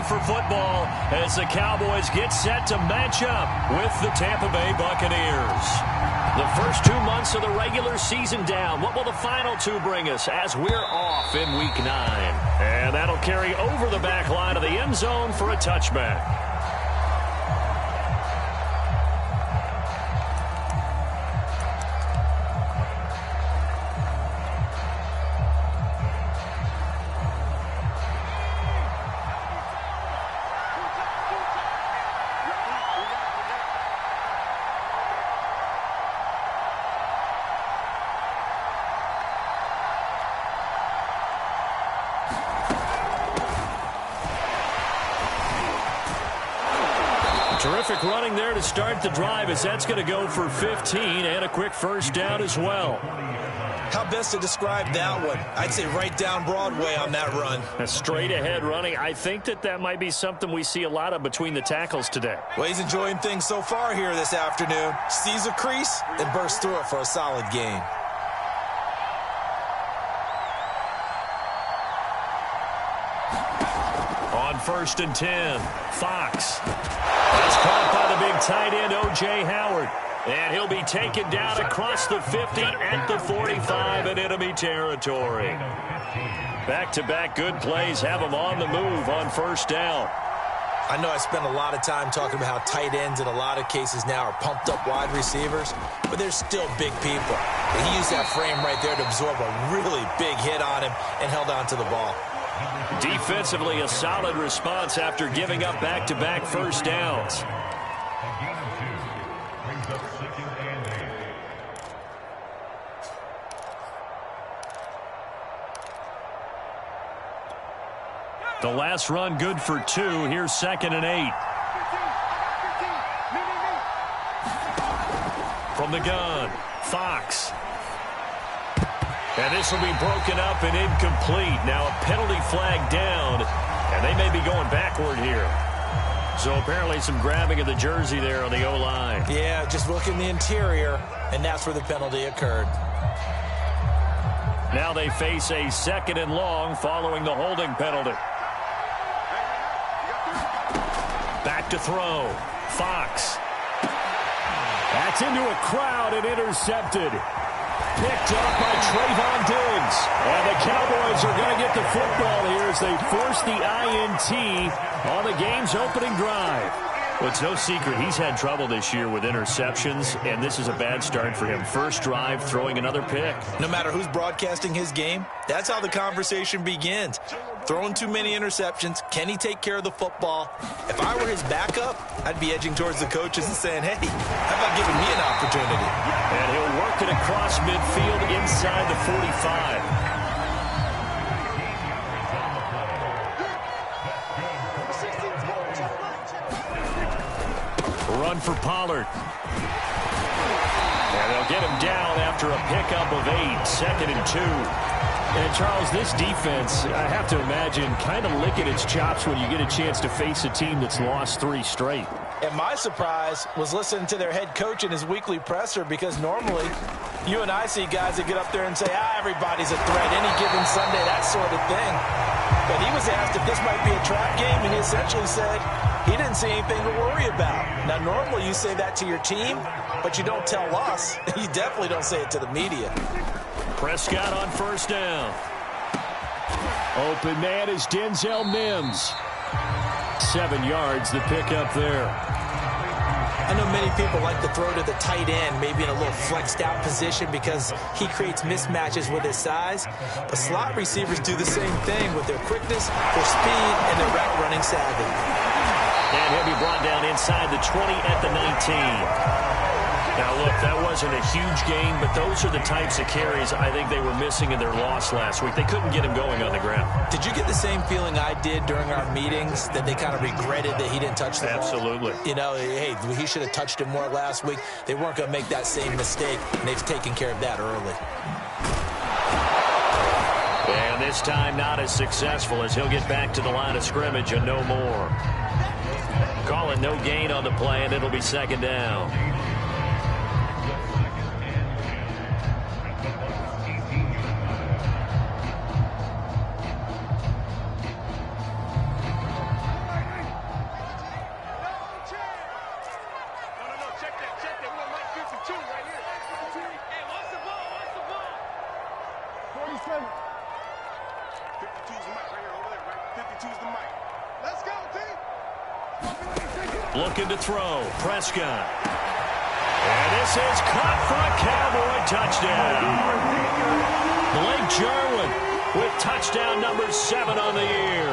ready for football as the Cowboys get set to match up with the Tampa Bay Buccaneers. The first 2 months of the regular season down. What will the final two bring us as we're off in Week 9? And that'll carry over the back line of the end zone for a touchback. Terrific running there to start the drive as that's going to go for 15 and a quick first down as well. How best to describe that one? I'd say right down Broadway on that run. A straight ahead running. I think that might be something we see a lot of between the tackles today. Well, he's enjoying things so far here this afternoon. Sees a crease and bursts through it for a solid gain. On 1st and 10, Fox. It's caught by the big tight end, O.J. Howard. And he'll be taken down across the 50 at the 45 in enemy territory. Back-to-back good plays have him on the move on 1st down. I know I spent a lot of time talking about how tight ends in a lot of cases now are pumped-up wide receivers, but they're still big people. And he used that frame right there to absorb a really big hit on him and held on to the ball. Defensively, a solid response after giving up back-to-back first downs. The last run good for 2. Here's 2nd and 8. From the gun, Fox. And this will be broken up and incomplete. Now a penalty flag down, and they may be going backward here. So apparently some grabbing of the jersey there on the O-line. Yeah, just look in the interior, and that's where the penalty occurred. Now they face a 2nd and long following the holding penalty. Back to throw. Fox. That's into a crowd and intercepted. Picked up by Trayvon Diggs. And the Cowboys are going to get the football here as they force the INT on the game's opening drive. Well, it's no secret he's had trouble this year with interceptions, and this is a bad start for him. First drive, throwing another pick. No matter who's broadcasting his game, that's how the conversation begins. Throwing too many interceptions. Can he take care of the football? If I were his backup, I'd be edging towards the coaches and saying, hey, how about giving me an opportunity? And he'll work it across midfield inside the 45. Run for Pollard. And they'll get him down after a pickup of 8. 2nd and 2. And, Charles, this defense, I have to imagine, kind of licking its chops when you get a chance to face a team that's lost 3 straight. And my surprise was listening to their head coach in his weekly presser, because normally you and I see guys that get up there and say, everybody's a threat any given Sunday, that sort of thing. But he was asked if this might be a trap game, and he essentially said he didn't see anything to worry about. Now, normally you say that to your team, but you don't tell us. You definitely don't say it to the media. Prescott on 1st down. Open man is Denzel Mims. 7 yards, the pickup there. I know many people like to throw to the tight end, maybe in a little flexed out position because he creates mismatches with his size. But slot receivers do the same thing with their quickness, their speed, and their route running savvy. And he'll be brought down inside the 20 at the 19. Now, look, that wasn't a huge gain, but those are the types of carries I think they were missing in their loss last week. They couldn't get him going on the ground. Did you get the same feeling I did during our meetings, that they kind of regretted that he didn't touch the ball? Absolutely. You know, hey, he should have touched it more last week. They weren't going to make that same mistake, and they've taken care of that early. And this time not as successful as he'll get back to the line of scrimmage and no more. Calling no gain on the play, and it'll be 2nd down. Looking to throw. Prescott. And this is caught for a Cowboy touchdown. Blake Jarwin with touchdown number 7 on the year.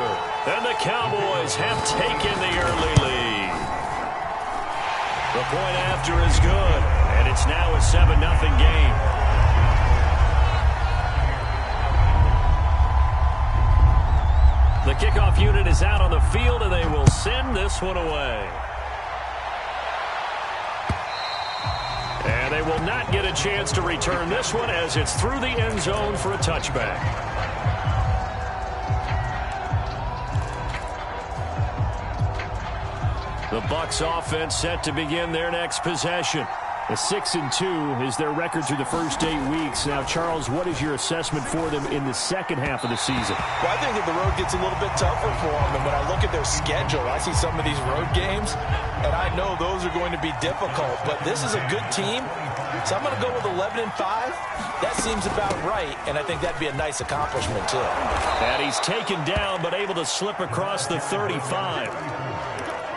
And the Cowboys have taken the early lead. The point after is good, and it's now a 7-0 game. The kickoff unit is out on the field, and they will send this one away. And they will not get a chance to return this one as it's through the end zone for a touchback. The Bucs offense set to begin their next possession. A 6-2 is their record through the first 8 weeks. Now, Charles, what is your assessment for them in the second half of the season? Well, I think that the road gets a little bit tougher for them. And when I look at their schedule, I see some of these road games, and I know those are going to be difficult. But this is a good team, so I'm going to go with 11-5. That seems about right, and I think that'd be a nice accomplishment, too. And he's taken down, but able to slip across the 35.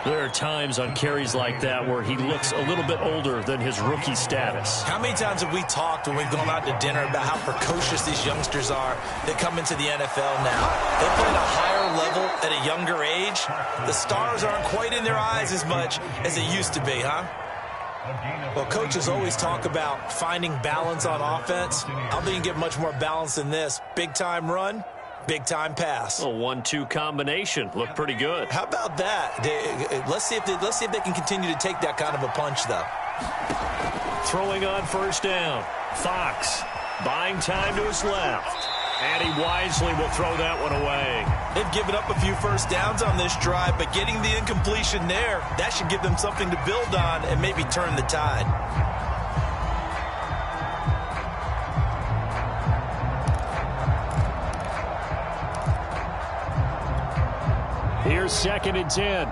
There are times on carries like that where he looks a little bit older than his rookie status. How many times have we talked when we've gone out to dinner about how precocious these youngsters are that come into the NFL now? They play at a higher level at a younger age. The stars aren't quite in their eyes as much as they used to be, huh? Well, coaches always talk about finding balance on offense. I don't think you get much more balance than this. Big-time run. Big-time pass. A 1-2 combination. Looked pretty good. How about that? Let's see if they can continue to take that kind of a punch, though. Throwing on first down. Fox buying time to his left. And he wisely will throw that one away. They've given up a few first downs on this drive, but getting the incompletion there, that should give them something to build on and maybe turn the tide. Here's 2nd and 10.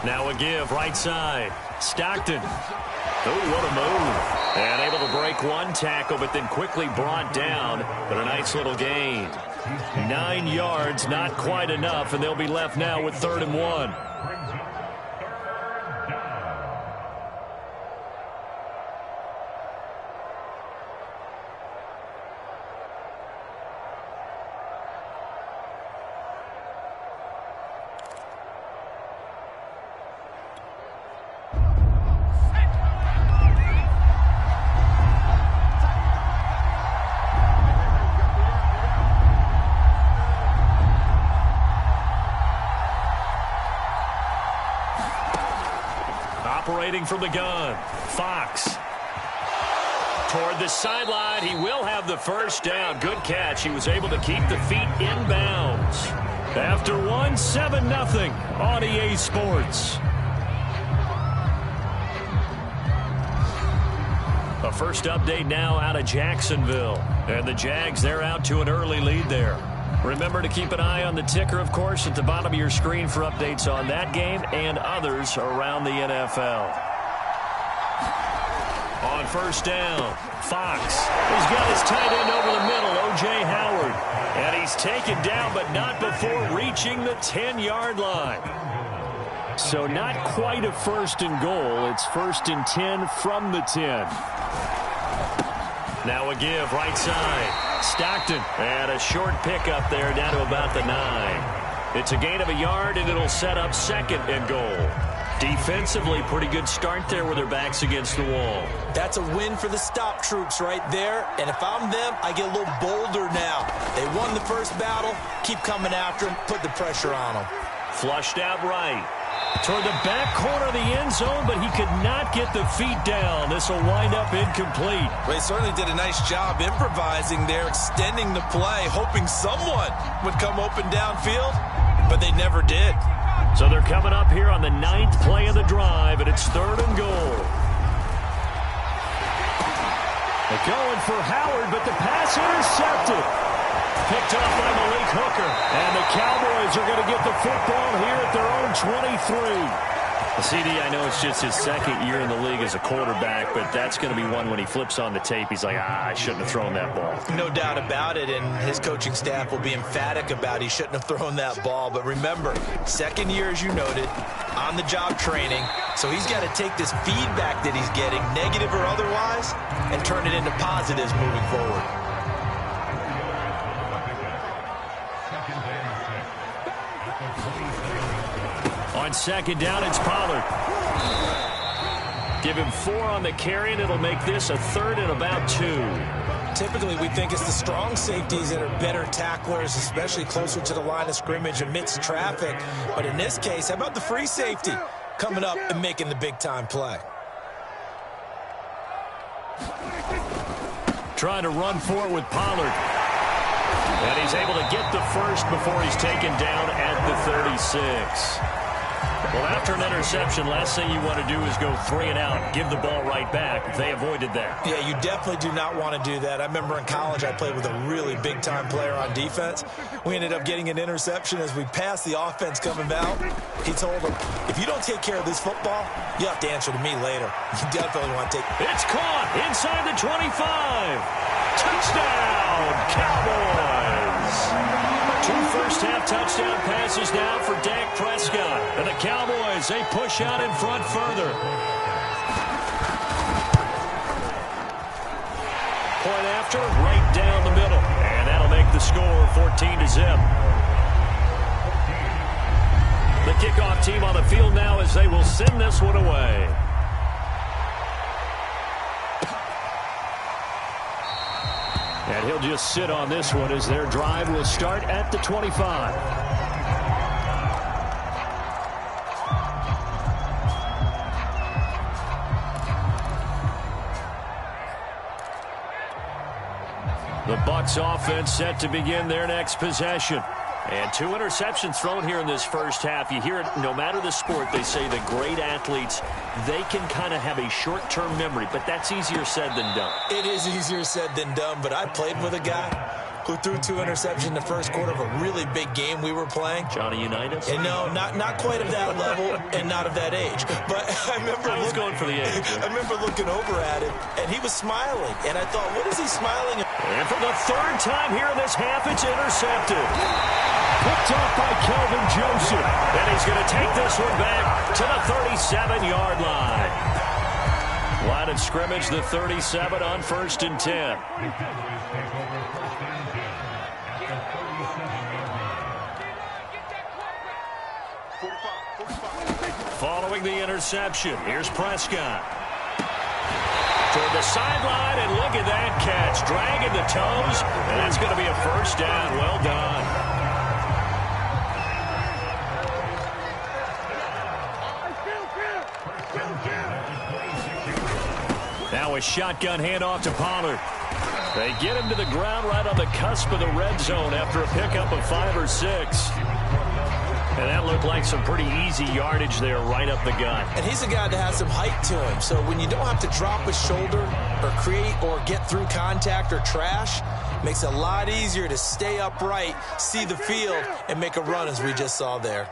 Now a give, right side. Stockton. Oh, what a move. And able to break one tackle, but then quickly brought down. But a nice little gain. 9 yards, not quite enough, and they'll be left now with 3rd and 1. Operating from the gun. Fox. Toward the sideline. He will have the first down. Good catch. He was able to keep the feet in bounds. After 7-0 on EA Sports. A first update now out of Jacksonville. And the Jags, they're out to an early lead there. Remember to keep an eye on the ticker, of course, at the bottom of your screen for updates on that game and others around the NFL. On first down, Fox. He's got his tight end over the middle, O.J. Howard. And he's taken down, but not before reaching the 10-yard line. So not quite a 1st and goal. It's 1st and 10 from the 10. Now a give, right side. Stockton, and a short pickup there down to about the 9. It's a gain of a yard, and it'll set up 2nd and goal. Defensively, pretty good start there with their backs against the wall. That's a win for the stop troops right there, and if I'm them, I get a little bolder now. They won the first battle, keep coming after them, put the pressure on them. Flushed out right. Toward the back corner of the end zone, but he could not get the feet down. This will wind up incomplete. Well, he certainly did a nice job improvising there, extending the play, hoping someone would come open downfield, but they never did. So they're coming up here on the 9th play of the drive, and it's 3rd and goal. They're going for Howard, but the pass intercepted. Picked off by Malik Hooker. And the Cowboys are going to get the football here at their own 23. CD, I know it's just his second year in the league as a quarterback, but that's going to be one when he flips on the tape, he's like, I shouldn't have thrown that ball. No doubt about it, and his coaching staff will be emphatic about he shouldn't have thrown that ball. But remember, second year, as you noted, on-the-job training, so he's got to take this feedback that he's getting, negative or otherwise, and turn it into positives moving forward. On second down, it's Pollard. Give him 4 on the carry, and it'll make this a 3rd and about 2. Typically, we think it's the strong safeties that are better tacklers, especially closer to the line of scrimmage amidst traffic. But in this case, how about the free safety coming up and making the big-time play? Trying to run for it with Pollard. And he's able to get the first before he's taken down at the 36. Well, after an interception, last thing you want to do is go 3 and out, give the ball right back. They avoided that. Yeah, you definitely do not want to do that. I remember in college I played with a really big-time player on defense. We ended up getting an interception as we passed the offense coming out. He told him, if you don't take care of this football, you have to answer to me later. You definitely want to take it. It's caught inside the 25. Touchdown, Cowboys. 2 first-half touchdown passes now for Dak Prescott. And the Cowboys, they push out in front further. Point after, right down the middle. And that'll make the score 14-0. The kickoff team on the field now as they will send this one away. And he'll just sit on this one as their drive will start at the 25. The Bucs offense set to begin their next possession. And 2 interceptions thrown here in this first half. You hear it, no matter the sport, they say the great athletes, they can kind of have a short-term memory, but that's easier said than done. It is easier said than done, but I played with a guy who threw 2 interceptions in the first quarter of a really big game we were playing. Johnny Unitas? And no, not quite of that level and not of that age. But I was going for the age. I remember looking over at him, and he was smiling. And I thought, what is he smiling at? And for the 3rd time here in this half, it's intercepted. Picked off by Kelvin Joseph. And he's going to take this one back to the 37-yard line. Line of scrimmage, the 37 on 1st and 10. Following the interception, here's Prescott. Toward the sideline, and look at that catch. Dragging the toes, and that's going to be a 1st down. Well done. Now a shotgun handoff to Pollard. They get him to the ground right on the cusp of the red zone after a pickup of 5 or 6. And that looked like some pretty easy yardage there right up the gut. And he's a guy that has some height to him. So when you don't have to drop his shoulder or create or get through contact or trash, makes it a lot easier to stay upright, see the field, and make a run as we just saw there.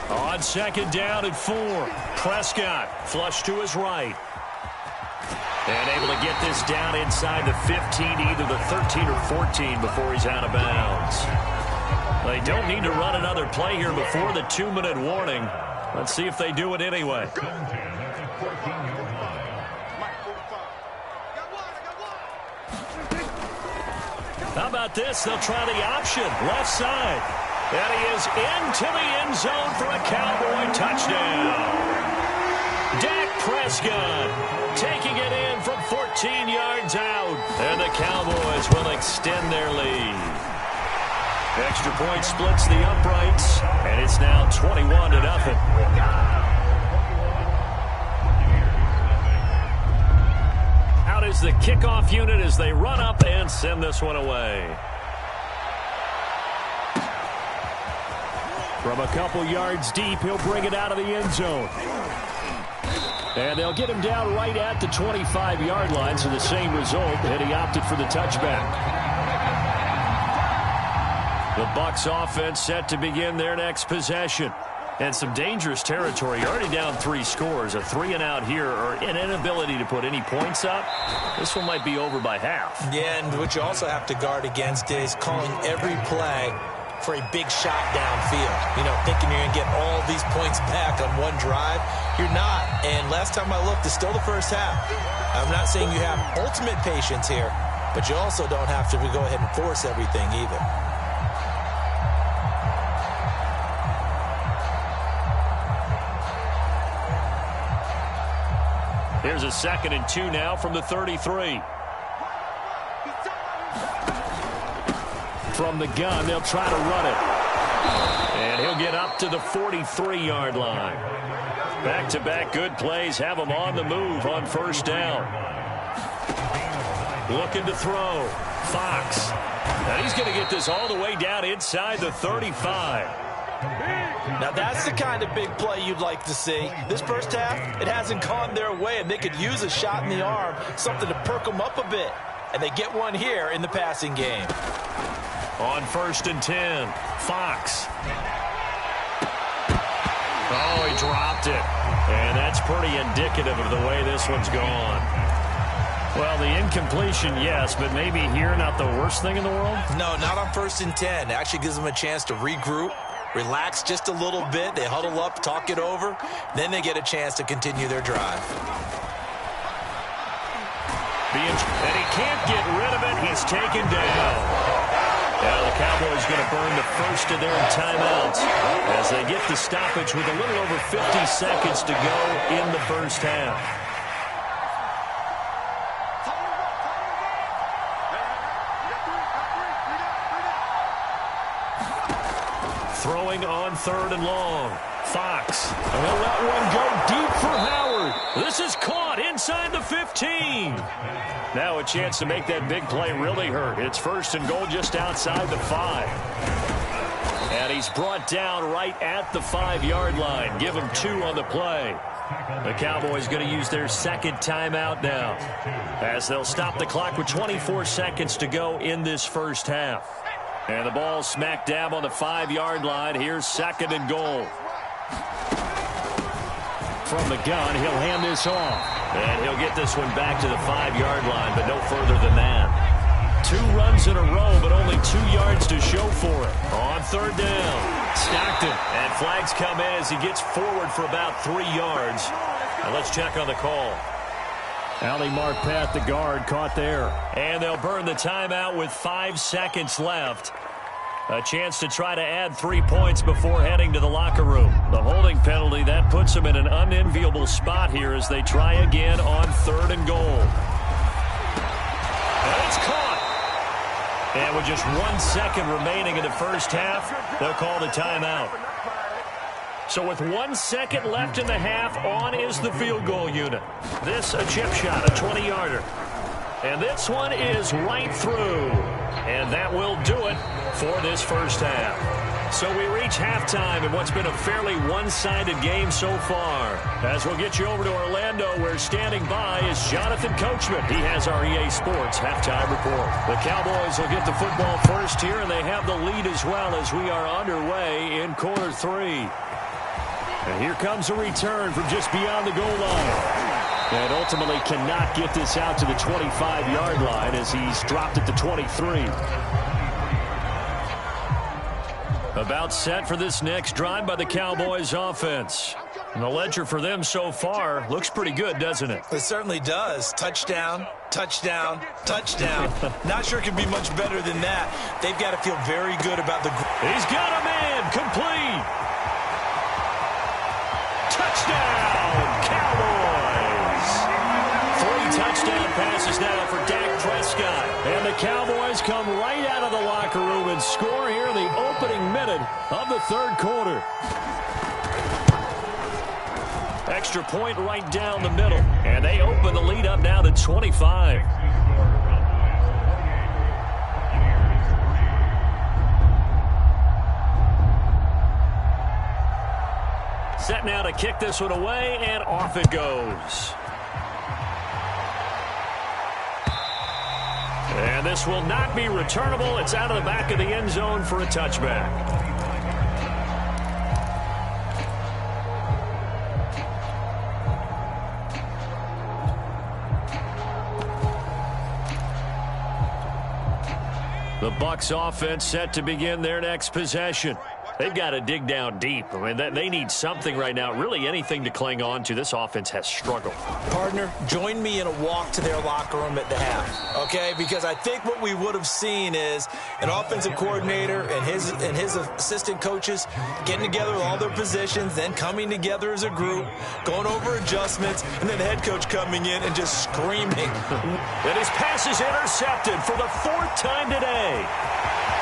On 2nd down and 4, Prescott flush to his right. And able to get this down inside the 15, either the 13 or 14 before he's out of bounds. They don't need to run another play here before the 2-minute warning. Let's see if they do it anyway. How about this? They'll try the option, left side. And he is into the end zone for a Cowboy touchdown. Dak Prescott taking it in from 14 yards out. And the Cowboys will extend their lead. Extra point splits the uprights, and it's now 21-0. Out is the kickoff unit as they run up and send this one away. From a couple yards deep, he'll bring it out of the end zone. And they'll get him down right at the 25-yard line, so the same result, and he opted for the touchback. The Bucs offense set to begin their next possession. And some dangerous territory. You're already down 3 scores. A 3-and-out here, or an inability to put any points up. This one might be over by half. Yeah, and what you also have to guard against is calling every play for a big shot downfield. You know, thinking you're going to get all these points back on one drive. You're not. And last time I looked, it's still the first half. I'm not saying you have ultimate patience here, but you also don't have to go ahead and force everything either. Here's a 2nd and 2 now from the 33. From the gun, they'll try to run it. And he'll get up to the 43-yard line. Back-to-back good plays have him on the move on first down. Looking to throw. Fox. And he's going to get this all the way down inside the 35. Now that's the kind of big play you'd like to see. This first half, it hasn't gone their way, and they could use a shot in the arm, something to perk them up a bit. And they get one here in the passing game. On 1st and 10, Fox. Oh, he dropped it. And that's pretty indicative of the way this one's gone. Well, the incompletion, yes, but maybe here not the worst thing in the world? No, not on 1st and 10. It actually gives them a chance to regroup, relax just a little bit. They huddle up, talk it over. Then they get a chance to continue their drive. And he can't get rid of it. He's taken down. Now the Cowboys going to burn the first of their timeouts as they get the stoppage with a little over 50 seconds to go in the first half. Throwing on 3rd and long. Fox. And they'll let one go deep for Howard. This is caught inside the 15. Now a chance to make that big play really hurt. It's 1st and goal just outside the 5. And he's brought down right at the 5-yard line. Give him 2 on the play. The Cowboys going to use their 2nd timeout now, as they'll stop the clock with 24 seconds to go in this first half. And the ball smack dab on the 5-yard line. Here's 2nd and goal. From the gun, he'll hand this off. And he'll get this one back to the 5-yard line, but no further than that. 2 runs in a row, but only 2 yards to show for it. On 3rd down, Stockton. And flags come in as he gets forward for about 3 yards. Now let's check on the call. Ali Marpet, the guard, caught there. And they'll burn the timeout with 5 seconds left. A chance to try to add 3 points before heading to the locker room. The holding penalty, that puts them in an unenviable spot here as they try again on 3rd and goal. And it's caught. And with just 1 second remaining in the first half, they'll call the timeout. So with 1 second left in the half, on is the field goal unit. This a chip shot, a 20-yarder. And this one is right through. And that will do it for this first half. So we reach halftime in what's been a fairly one-sided game so far. As we'll get you over to Orlando, where standing by is Jonathan Coachman. He has our EA Sports halftime report. The Cowboys will get the football first here, and they have the lead as well as we are underway in quarter 3. And here comes a return from just beyond the goal line. And ultimately cannot get this out to the 25-yard line as he's dropped at the 23. About set for this next drive by the Cowboys offense. And the ledger for them so far looks pretty good, doesn't it? It certainly does. Touchdown, touchdown, touchdown. Not sure it could be much better than that. They've got to feel very good about the... He's got a man. Complete. Touchdown, Cowboys. 3 touchdown passes now for Dak Prescott. And the Cowboys come right out of the locker room and score here in the opening minute of the 3rd quarter. Extra point right down the middle. And they open the lead up now to 25. Set now to kick this one away, and off it goes. And this will not be returnable. It's out of the back of the end zone for a touchback. The Bucs offense set to begin their next possession. They've got to dig down deep. I mean, they need something right now, really anything to cling on to. This offense has struggled. Partner, join me in a walk to their locker room at the half, okay? Because I think what we would have seen is an offensive coordinator and his assistant coaches getting together with all their positions, then coming together as a group, going over adjustments, and then the head coach coming in and just screaming. And his pass is intercepted for the 4th time today.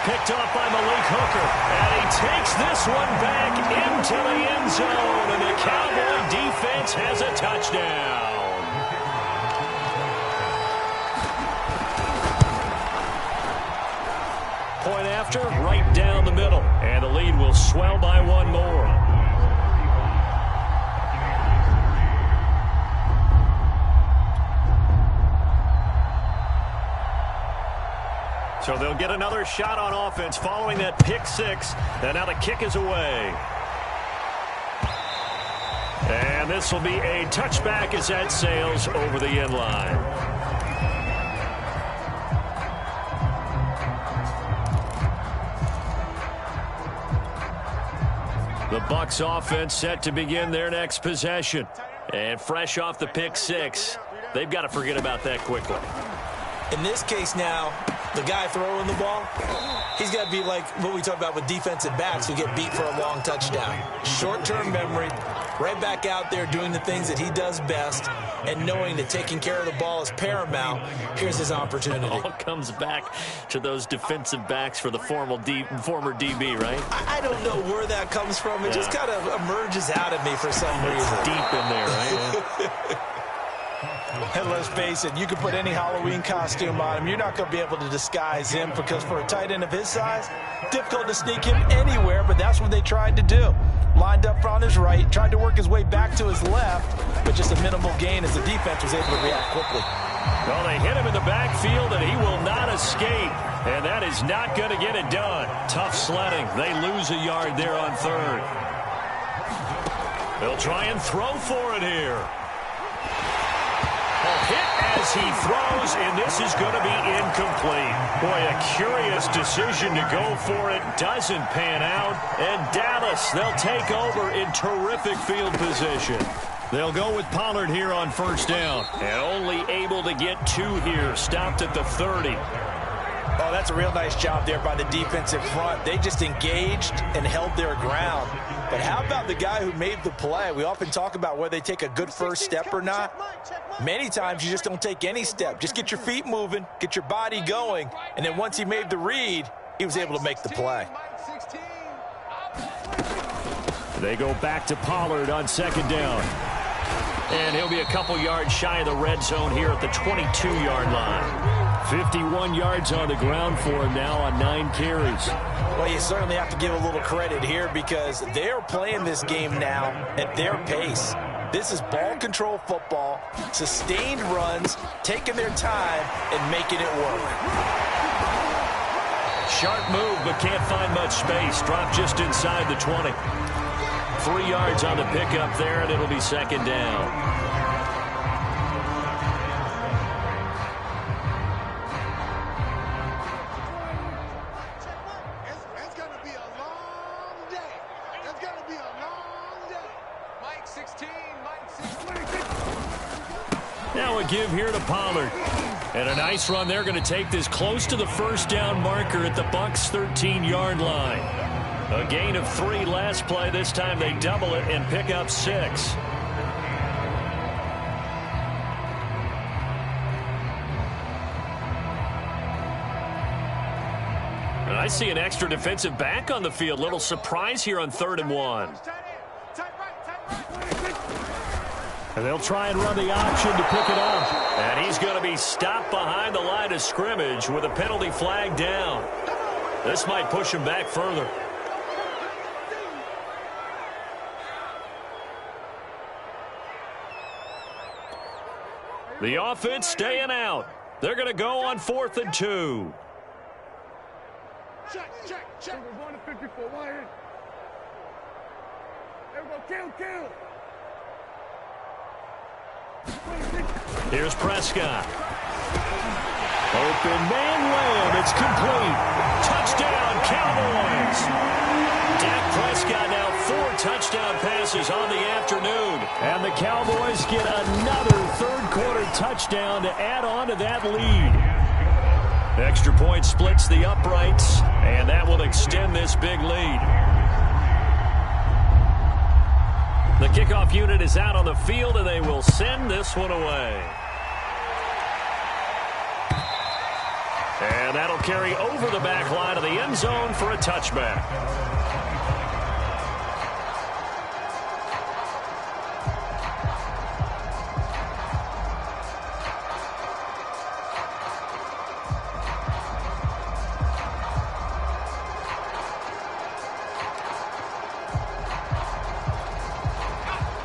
Picked off by Malik Hooker, and he takes this one back into the end zone, and the Cowboy defense has a touchdown. Point after, right down the middle, and the lead will swell by one more. So they'll get another shot on offense following that pick six. And now the kick is away. And this will be a touchback as that sails over the end line. The Bucs offense set to begin their next possession. And fresh off the pick six, they've got to forget about that quickly. In this case now, the guy throwing the ball, he's got to be like what we talk about with defensive backs who get beat for a long touchdown. Short-term memory, right back out there doing the things that he does best, and knowing that taking care of the ball is paramount. Here's his opportunity. It all comes back to those defensive backs for the former DB, right? I don't know where that comes from. It just kind of emerges out of me for some reason. It's deep in there, right? And let's face it, you can put any Halloween costume on him. You're not going to be able to disguise him because for a tight end of his size, difficult to sneak him anywhere, but that's what they tried to do. Lined up on his right, tried to work his way back to his left, but just a minimal gain as the defense was able to react quickly. Well, they hit him in the backfield, and he will not escape, and that is not going to get it done. Tough sledding. They lose a yard there on third. They'll try and throw for it here. Hit as he throws, and this is going to be incomplete. Boy, a curious decision to go for it. Doesn't pan out. And Dallas, they'll take over in terrific field position. They'll go with Pollard here on first down. And only able to get 2 here. Stopped at the 30. Oh, that's a real nice job there by the defensive front. They just engaged and held their ground. But how about the guy who made the play? We often talk about whether they take a good first step or not. Many times you just don't take any step. Just get your feet moving, get your body going, and then once he made the read, he was able to make the play. They go back to Pollard on second down. And he'll be a couple yards shy of the red zone here at the 22-yard line. 51 yards on the ground for him now on 9 carries. Well, you certainly have to give a little credit here because they're playing this game now at their pace. This is ball control football, sustained runs, taking their time and making it work. Sharp move, but can't find much space. Drop just inside the 20. 3 yards on the pickup there, and it'll be second down. Now a give here to Pollard. And a nice run. They're going to take this close to the first down marker at the Bucs' 13-yard line. A gain of 3 last play. This time they double it and pick up 6. And I see an extra defensive back on the field. Little surprise here on 3rd and 1. And they'll try and run the option to pick it up. And he's going to be stopped behind the line of scrimmage with a penalty flag down. This might push him back further. The offense staying out. They're going to go on 4th and 2. Check. We're going to 54. One here. Everybody kill. Here's Prescott. Open man layup. It's complete. Touchdown, Cowboys. Dak Prescott now 4 touchdown passes on the afternoon. And the Cowboys get another third-quarter touchdown to add on to that lead. Extra point splits the uprights, and that will extend this big lead. The kickoff unit is out on the field, and they will send this one away. And that'll carry over the back line of the end zone for a touchback.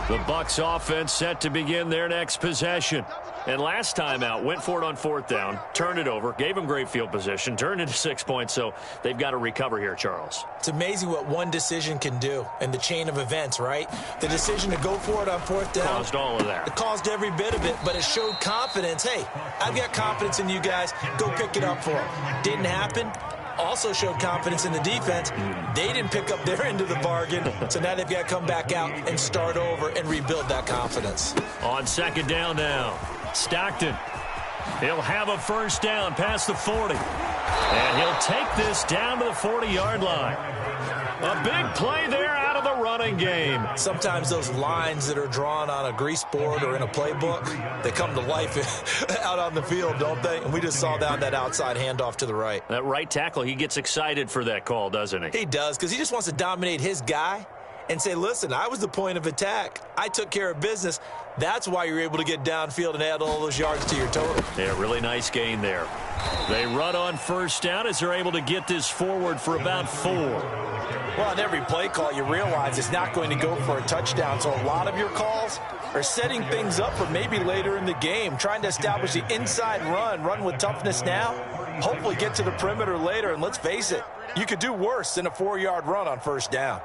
The Bucs offense set to begin their next possession. And last time out, went for it on 4th down, turned it over, gave them great field position, turned into 6 points, so they've got to recover here, Charles. It's amazing what one decision can do in the chain of events, right? The decision to go for it on 4th down. Caused all of that. It caused every bit of it, but it showed confidence. Hey, I've got confidence in you guys. Go pick it up for them. Didn't happen. Also showed confidence in the defense. They didn't pick up their end of the bargain, so now they've got to come back out and start over and rebuild that confidence. On 2nd down now, Stockton. He'll have a first down past the 40. And he'll take this down to the 40-yard line. A big play there out of the running game. Sometimes those lines that are drawn on a grease board or in a playbook, they come to life out on the field, don't they? And we just saw that outside handoff to the right. That right tackle, he gets excited for that call, doesn't he? He does, because he just wants to dominate his guy and say, listen, I was the point of attack. I took care of business. That's why you're able to get downfield and add all those yards to your total. Yeah, really nice gain there. They run on first down as they're able to get this forward for about 4. Well, on every play call, you realize it's not going to go for a touchdown. So a lot of your calls are setting things up for maybe later in the game, trying to establish the inside run with toughness now, hopefully get to the perimeter later. And let's face it, you could do worse than a 4-yard run on first down.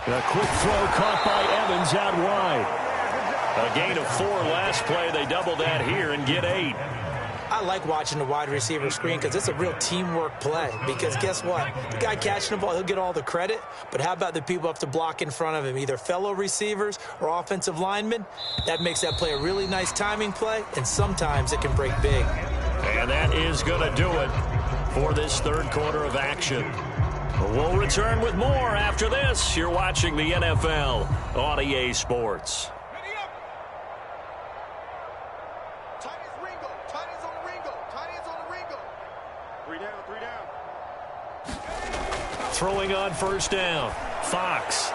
A quick throw caught by Evans out wide. A gain of 4 last play. They double that here and get 8. I like watching the wide receiver screen because it's a real teamwork play. Because guess what? The guy catching the ball, he'll get all the credit. But how about the people up to block in front of him, either fellow receivers or offensive linemen? That makes that play a really nice timing play, and sometimes it can break big. And that is going to do it for this third quarter of action. We'll return with more after this. You're watching the NFL on EA Sports. Throwing on first down, Fox.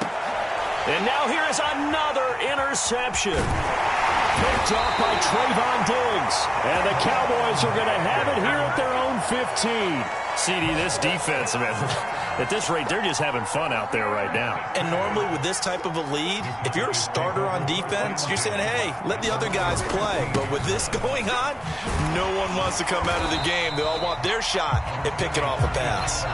And now here is another interception. Picked off by Trayvon Diggs. And the Cowboys are going to have it here at their own 15. CD, this defense, man, at this rate, they're just having fun out there right now. And normally with this type of a lead, if you're a starter on defense, you're saying, hey, let the other guys play. But with this going on, no one wants to come out of the game. They all want their shot at picking off a pass.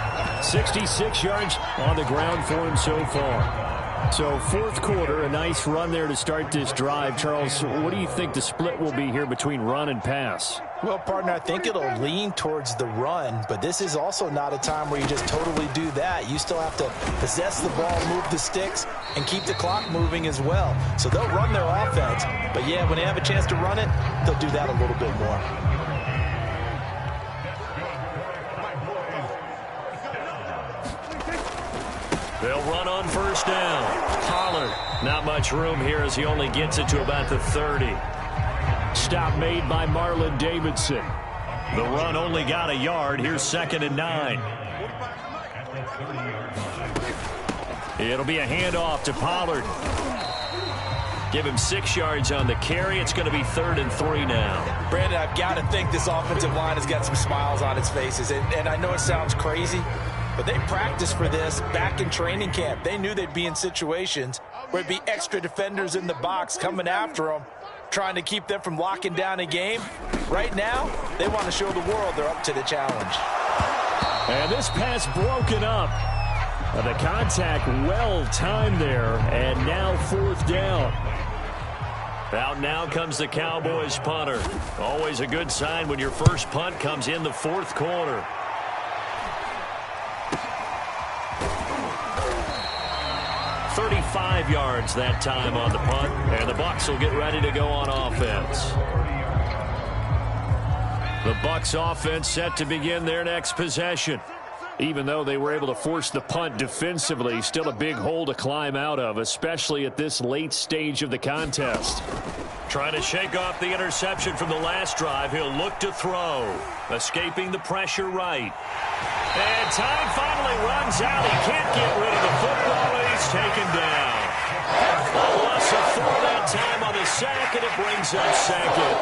66 yards on the ground for him so far. So fourth quarter, a nice run there to start this drive. Charles, what do you think the split will be here between run and pass? Well, partner, I think it'll lean towards the run, but this is also not a time where you just totally do that. You still have to possess the ball, move the sticks, and keep the clock moving as well. So they'll run their offense, but yeah, when they have a chance to run it, they'll do that a little bit more. They'll run on first down. Pollard, not much room here as he only gets it to about the 30. Stop made by Marlon Davidson. The run only got a yard. Here's 2nd and 9. It'll be a handoff to Pollard. Give him 6 yards on the carry. It's going to be 3rd and 3 now. Brandon, I've got to think this offensive line has got some smiles on its faces. And I know it sounds crazy, But they practiced for this back in training camp. They knew they'd be in situations where there'd be extra defenders in the box coming after them, trying to keep them from locking down a game. Right now, they want to show the world they're up to the challenge. And this pass broken up. The contact well timed there, and now 4th down. Out now comes the Cowboys punter. Always a good sign when your first punt comes in the 4th quarter. "35 yards that time on the punt, and the Bucs will get ready to go on offense. The Bucs offense set to begin their next possession. Even though they were able to force the punt defensively, still a big hole to climb out of, especially at this late stage of the contest. Trying to shake off the interception from the last drive. He'll look to throw. Escaping the pressure right. And time finally runs out. He can't get rid of the football, and he's taken down. A loss of 4 that time on the sack, and it brings up 2nd.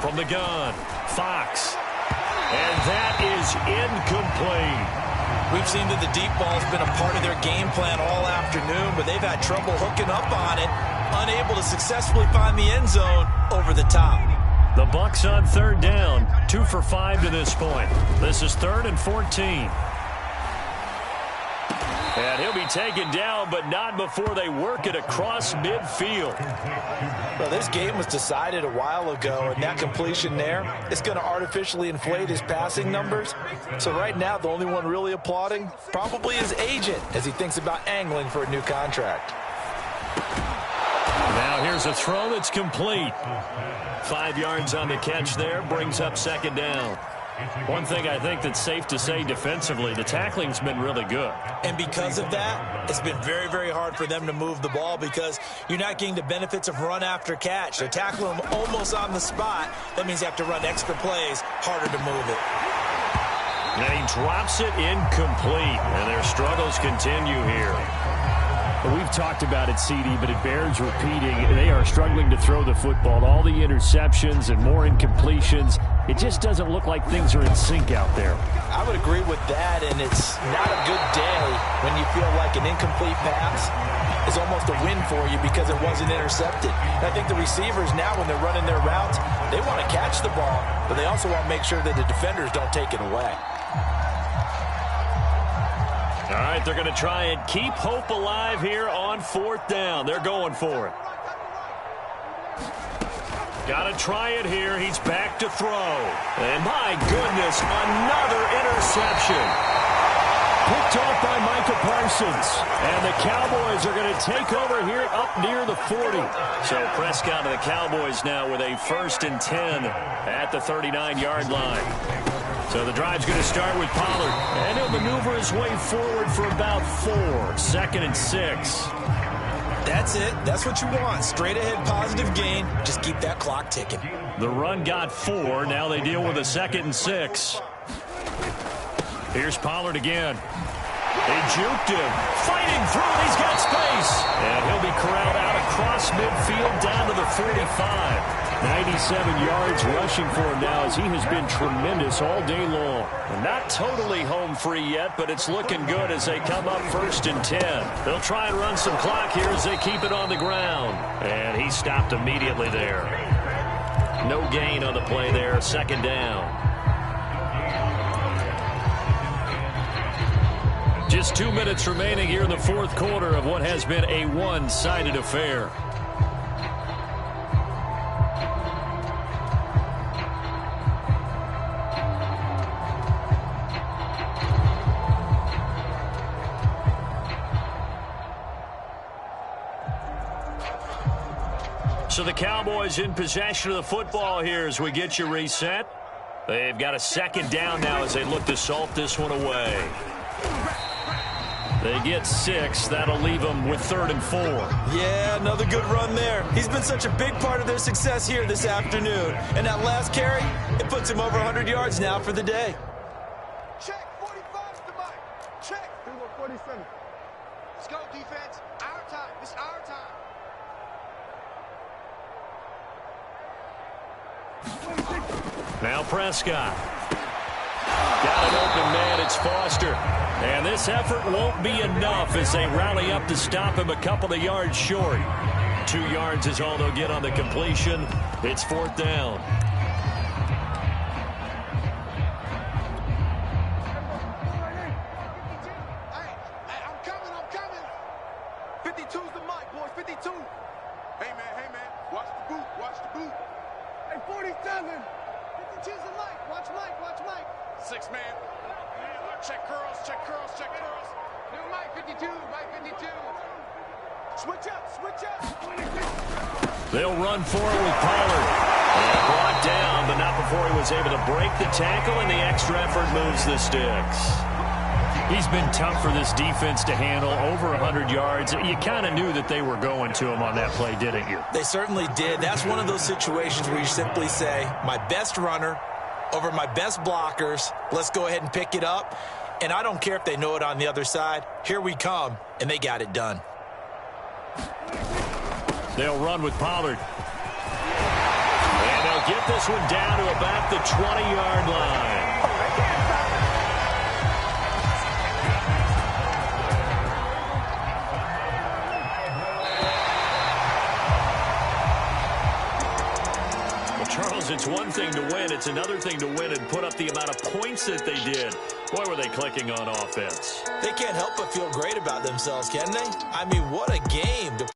From the gun, Fox. And that is incomplete. We've seen that the deep ball's been a part of their game plan all afternoon, but they've had trouble hooking up on it, unable to successfully find the end zone over the top. The Bucs on 3rd down, 2 for 5 to this point. This is 3rd and 14. And he'll be taken down, but not before they work it across midfield. Well, this game was decided a while ago, and that completion there is going to artificially inflate his passing numbers. So right now, the only one really applauding probably his agent as he thinks about angling for a new contract. Now here's a throw that's complete. 5 yards on the catch there, brings up 2nd down. One thing I think that's safe to say defensively, the tackling's been really good. And because of that, it's been very, very hard for them to move the ball because you're not getting the benefits of run after catch. They're tackling them almost on the spot. That means you have to run extra plays, harder to move it. And he drops it incomplete, and their struggles continue here. We've talked about it, CD, but it bears repeating. They are struggling to throw the football. All the interceptions and more incompletions. It just doesn't look like things are in sync out there. I would agree with that, and it's not a good day when you feel like an incomplete pass is almost a win for you because it wasn't intercepted. And I think the receivers now, when they're running their routes, they want to catch the ball, but they also want to make sure that the defenders don't take it away. All right, they're going to try and keep hope alive here on 4th down. They're going for it. Got to try it here. He's back to throw. And my goodness, another interception. Picked off by Micah Parsons. And the Cowboys are going to take over here up near the 40. So Prescott and the Cowboys now with a 1st and 10 at the 39-yard line. So the drive's going to start with Pollard. And he'll maneuver his way forward for about 4. 2nd and 6. That's it. That's what you want. Straight ahead positive gain. Just keep that clock ticking. The run got 4. Now they deal with a 2nd and 6. Here's Pollard again. They juked him. Fighting through. He's got space. And he'll be corralled out across midfield down to the 45. 97 yards rushing for him now as he has been tremendous all day long. Not totally home free yet, but it's looking good as they come up 1st and 10. They'll try and run some clock here as they keep it on the ground. And he stopped immediately there. No gain on the play there. 2nd down. Just 2 minutes remaining here in the 4th quarter of what has been a one-sided affair. So the Cowboys in possession of the football here as we get you reset. They've got a 2nd down now as they look to salt this one away. They get 6. That'll leave them with 3rd and 4. Yeah, another good run there. He's been such a big part of their success here this afternoon. And that last carry, it puts him over 100 yards now for the day. Check, 45 to Mike. Check. 47. Let's go, defense. Our time. It's our time. Now Prescott. Got an open man. It's Foster. And this effort won't be enough as they rally up to stop him a couple of yards short. 2 yards is all they'll get on the completion. It's 4th down. They'll run forward with Pollard. And brought down, but not before he was able to break the tackle, and the extra effort moves the sticks. He's been tough for this defense to handle, over 100 yards. You kind of knew that they were going to him on that play, didn't you? They certainly did. That's one of those situations where you simply say, my best runner over my best blockers, let's go ahead and pick it up. And I don't care if they know it on the other side. Here we come, and they got it done. They'll run with Pollard. And they'll get this one down to about the 20-yard line. Well, Charles, it's one thing to win. It's another thing to win and put up the amount of points that they did. Boy, were they clicking on offense. They can't help but feel great about themselves, can they? I mean, what a game to